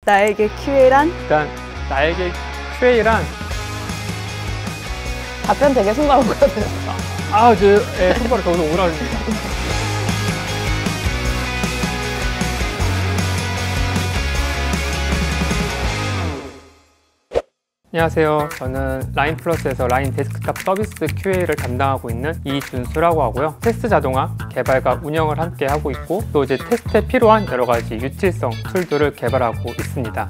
나에게 QA란? 일단 나에게 QA란 답변 되게 순간거든요. 손가락 저기서 오라입니다. 안녕하세요. 저는 라인플러스에서 라인 데스크탑 서비스 QA를 담당하고 있는 이준수라고 하고요. 테스트 자동화 개발과 운영을 함께 하고 있고, 또 이제 테스트에 필요한 여러 가지 유틸성 툴들을 개발하고 있습니다.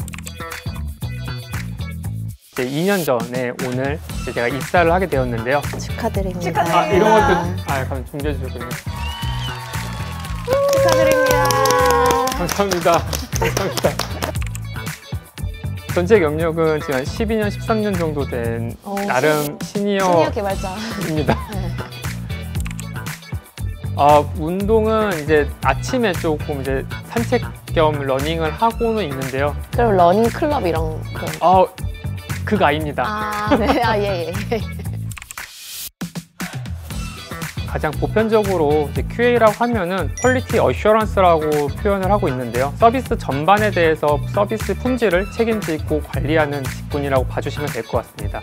이제 2년 전에 오늘 제가 입사를 하게 되었는데요. 축하드립니다. 이런 것도 가면 준비해 주셨군요. 축하드립니다. 감사합니다. 감사합니다. 전체 경력은 지금 한 12년, 13년 정도 된 나름 시니어 개발자입니다. 네. 운동은 이제 아침에 조금 이제 산책 겸 러닝을 하고는 있는데요. 그럼 러닝 클럽 이런 그런? 그거 아닙니다. 네. 예. 가장 보편적으로 이제 QA라고 하면은 퀄리티 어슈어런스라고 표현을 하고 있는데요. 서비스 전반에 대해서 서비스 품질을 책임지고 관리하는 직군이라고 봐주시면 될 것 같습니다.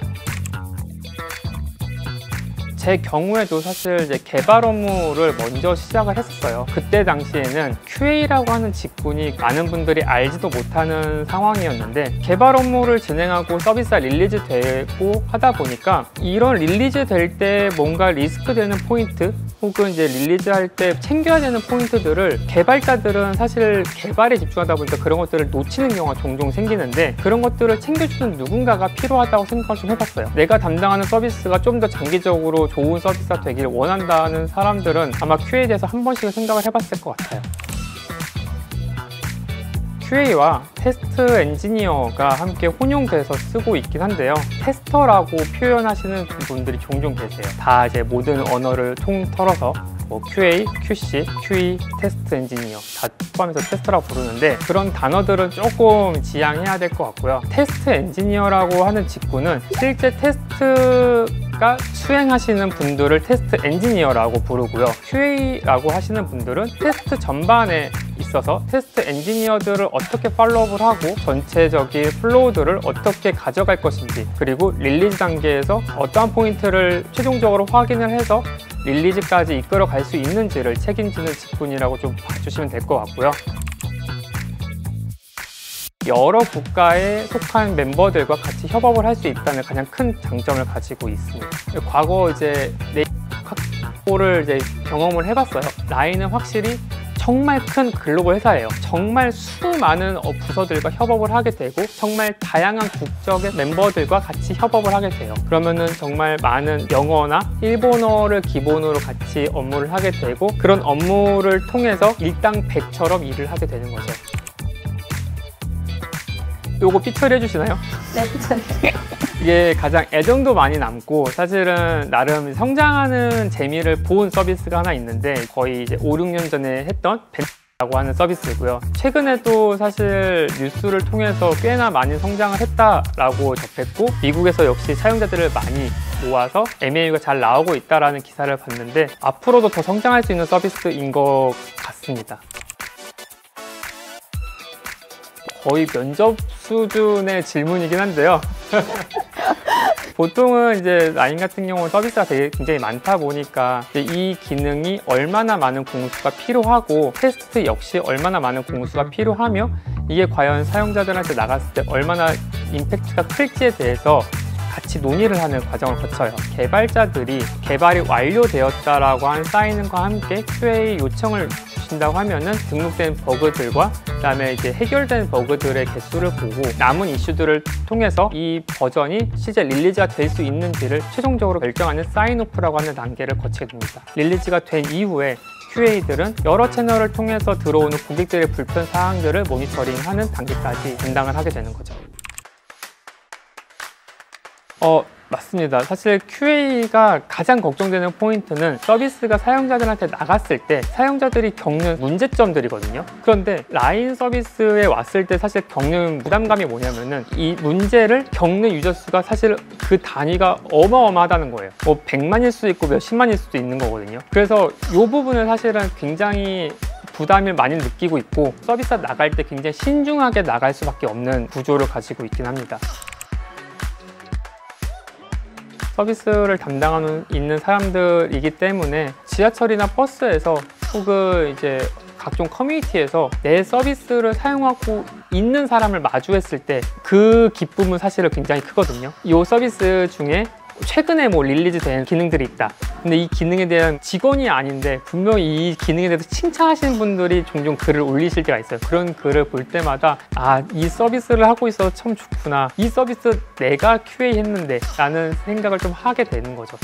제 경우에도 사실 이제 개발 업무를 먼저 시작을 했었어요. 그때 당시에는 QA라고 하는 직군이 많은 분들이 알지도 못하는 상황이었는데, 개발 업무를 진행하고 서비스가 릴리즈 되고 하다 보니까 이런 릴리즈 될 때 뭔가 리스크 되는 포인트, 혹은 이제 릴리즈 할 때 챙겨야 되는 포인트들을 개발자들은 사실 개발에 집중하다 보니까 그런 것들을 놓치는 경우가 종종 생기는데, 그런 것들을 챙겨주는 누군가가 필요하다고 생각을 좀 해봤어요. 내가 담당하는 서비스가 좀 더 장기적으로 좋은 서비스가 되길 원한다는 사람들은 아마 QA에 대해서 한 번씩은 생각을 해봤을 것 같아요. QA와 테스트 엔지니어가 함께 혼용돼서 쓰고 있긴 한데요. 테스터라고 표현하시는 분들이 종종 계세요. 다 이제 모든 언어를 통틀어서 QA, QC, QE, 테스트 엔지니어 다 포함해서 테스터라고 부르는데, 그런 단어들은 조금 지양해야 될 것 같고요. 테스트 엔지니어라고 하는 직군은 실제 테스트가 수행하시는 분들을 테스트 엔지니어라고 부르고요. QA라고 하시는 분들은 테스트 전반에 있어서 테스트 엔지니어들을 어떻게 팔로우업을 하고 전체적인 플로우들을 어떻게 가져갈 것인지, 그리고 릴리즈 단계에서 어떠한 포인트를 최종적으로 확인을 해서 릴리즈까지 이끌어 갈 수 있는지를 책임지는 직군이라고 좀 봐주시면 될 것 같고요. 여러 국가에 속한 멤버들과 같이 협업을 할 수 있다는 가장 큰 장점을 가지고 있습니다. 과거 이제 확보를 이제 경험을 해봤어요. 라인은 확실히 정말 큰 글로벌 회사예요. 정말 수많은 부서들과 협업을 하게 되고, 정말 다양한 국적의 멤버들과 같이 협업을 하게 돼요. 그러면은 정말 많은 영어나 일본어를 기본으로 같이 업무를 하게 되고, 그런 업무를 통해서 일당백처럼 일을 하게 되는 거죠. 요거 피처리 해주시나요? 네. 이게 가장 애정도 많이 남고, 사실은 나름 성장하는 재미를 본 서비스가 하나 있는데, 거의 이제 5, 6년 전에 했던 벤라고 하는 서비스고요. 최근에도 사실 뉴스를 통해서 꽤나 많이 성장을 했다라고 접했고, 미국에서 역시 사용자들을 많이 모아서 MAU가 잘 나오고 있다라는 기사를 봤는데, 앞으로도 더 성장할 수 있는 서비스인 것 같습니다. 거의 면접 수준의 질문이긴 한데요. 보통은 이제 라인 같은 경우는 서비스가 굉장히 많다 보니까 이 기능이 얼마나 많은 공수가 필요하고, 테스트 역시 얼마나 많은 공수가 필요하며, 이게 과연 사용자들한테 나갔을 때 얼마나 임팩트가 클지에 대해서 같이 논의를 하는 과정을 거쳐요. 개발자들이 개발이 완료되었다라고 한 사인과 함께 QA 요청을 주신다고 하면은 등록된 버그들과 그다음에 이제 해결된 버그들의 개수를 보고, 남은 이슈들을 통해서 이 버전이 실제 릴리즈가 될 수 있는지를 최종적으로 결정하는 사인오프라고 하는 단계를 거치게 됩니다. 릴리즈가 된 이후에 QA들은 여러 채널을 통해서 들어오는 고객들의 불편 사항들을 모니터링하는 단계까지 담당을 하게 되는 거죠. 맞습니다. 사실 QA가 가장 걱정되는 포인트는 서비스가 사용자들한테 나갔을 때 사용자들이 겪는 문제점들이거든요. 그런데 라인 서비스에 왔을 때 사실 겪는 부담감이 뭐냐면은, 이 문제를 겪는 유저 수가 사실 그 단위가 어마어마하다는 거예요. 100만일 수도 있고 몇십만일 수도 있는 거거든요. 그래서 이 부분을 사실은 굉장히 부담을 많이 느끼고 있고 서비스 나갈 때 굉장히 신중하게 나갈 수밖에 없는 구조를 가지고 있긴 합니다. 서비스를 담당하는 있는 사람들이기 때문에 지하철이나 버스에서 혹은 이제 각종 커뮤니티에서 내 서비스를 사용하고 있는 사람을 마주했을 때 그 기쁨은 사실은 굉장히 크거든요. 이 서비스 중에 최근에 릴리즈된 기능들이 있다. 근데 이 기능에 대한 직원이 아닌데 분명히 이 기능에 대해서 칭찬하시는 분들이 종종 글을 올리실 때가 있어요. 그런 글을 볼 때마다 이 서비스를 하고 있어서 참 좋구나. 이 서비스 내가 QA 했는데 라는 생각을 좀 하게 되는 거죠.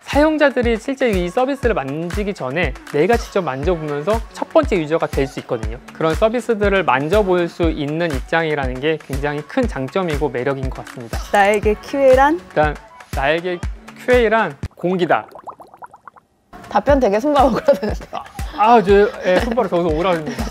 사용자들이 실제 이 서비스를 만지기 전에 내가 직접 만져보면서 첫 번째 유저가 될 수 있거든요. 그런 서비스들을 만져볼 수 있는 입장이라는 게 굉장히 큰 장점이고 매력인 것 같습니다. 나에게 QA란? 일단 나에게 QA란 공기다. 답변 되게 숨가먹으라는데. 손바닥 저기서 오라입니다.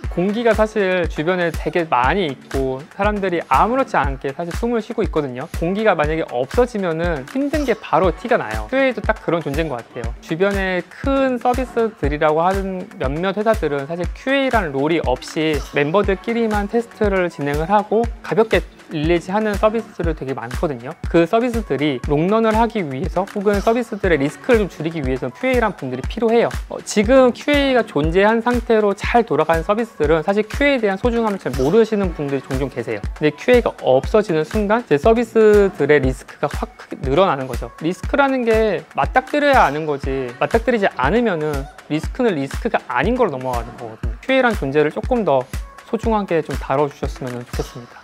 공기가 사실 주변에 되게 많이 있고 사람들이 아무렇지 않게 사실 숨을 쉬고 있거든요. 공기가 만약에 없어지면은 힘든 게 바로 티가 나요. QA도 딱 그런 존재인 것 같아요. 주변에 큰 서비스들이라고 하는 몇몇 회사들은 사실 QA라는 롤이 없이 멤버들끼리만 테스트를 진행을 하고 가볍게 릴리즈하는 서비스들이 되게 많거든요. 그 서비스들이 롱런을 하기 위해서 혹은 서비스들의 리스크를 좀 줄이기 위해서 QA란 분들이 필요해요. 지금 QA가 존재한 상태로 잘 돌아가는 서비스들은 사실 QA에 대한 소중함을 잘 모르시는 분들이 종종 계세요. 근데 QA가 없어지는 순간 이제 서비스들의 리스크가 확 크게 늘어나는 거죠. 리스크라는 게 맞닥뜨려야 아는 거지 맞닥뜨리지 않으면은 리스크는 리스크가 아닌 걸로 넘어가는 거거든요. QA란 존재를 조금 더 소중하게 좀 다뤄주셨으면 좋겠습니다.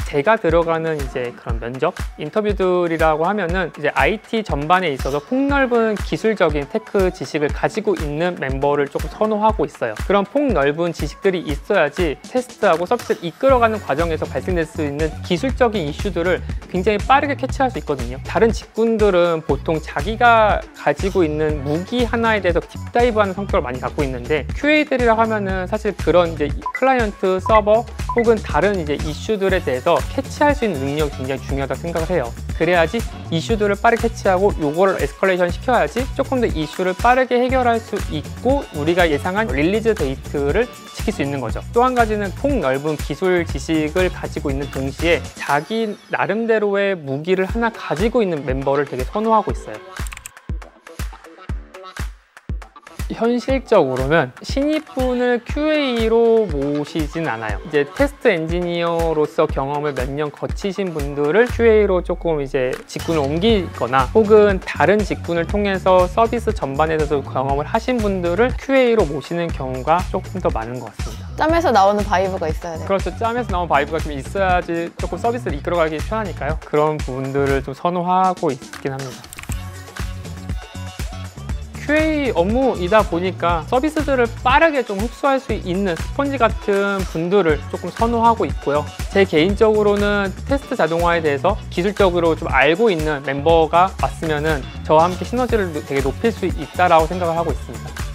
제가 들어가는 이제 그런 면접 인터뷰들이라고 하면은 이제 IT 전반에 있어서 폭넓은 기술적인 테크 지식을 가지고 있는 멤버를 조금 선호하고 있어요. 그런 폭넓은 지식들이 있어야지 테스트하고 서비스를 이끌어가는 과정에서 발생될 수 있는 기술적인 이슈들을 굉장히 빠르게 캐치할 수 있거든요. 다른 직군들은 보통 자기가 가지고 있는 무기 하나에 대해서 딥다이브하는 성격을 많이 갖고 있는데 QA들이라고 하면은 사실 그런 이제 클라이언트 서버 혹은 다른 이제 이슈들에 대해서 캐치할 수 있는 능력이 굉장히 중요하다고 생각을 해요. 그래야지 이슈들을 빠르게 캐치하고 요거를 에스컬레이션 시켜야지 조금 더 이슈를 빠르게 해결할 수 있고 우리가 예상한 릴리즈 데이트를 지킬 수 있는 거죠. 또 한 가지는 폭넓은 기술 지식을 가지고 있는 동시에 자기 나름대로의 무기를 하나 가지고 있는 멤버를 되게 선호하고 있어요. 현실적으로는 신입분을 QA로 모시진 않아요. 이제 테스트 엔지니어로서 경험을 몇 년 거치신 분들을 QA로 조금 이제 직군을 옮기거나 혹은 다른 직군을 통해서 서비스 전반에 대해서 경험을 하신 분들을 QA로 모시는 경우가 조금 더 많은 것 같습니다. 짬에서 나오는 바이브가 있어야 돼요. 그렇죠. 짬에서 나온 바이브가 좀 있어야지 조금 서비스를 이끌어가기 편하니까요. 그런 부분들을 좀 선호하고 있긴 합니다. QA 업무이다 보니까 서비스들을 빠르게 좀 흡수할 수 있는 스펀지 같은 분들을 조금 선호하고 있고요. 제 개인적으로는 테스트 자동화에 대해서 기술적으로 좀 알고 있는 멤버가 왔으면은 저와 함께 시너지를 되게 높일 수 있다라고 생각을 하고 있습니다.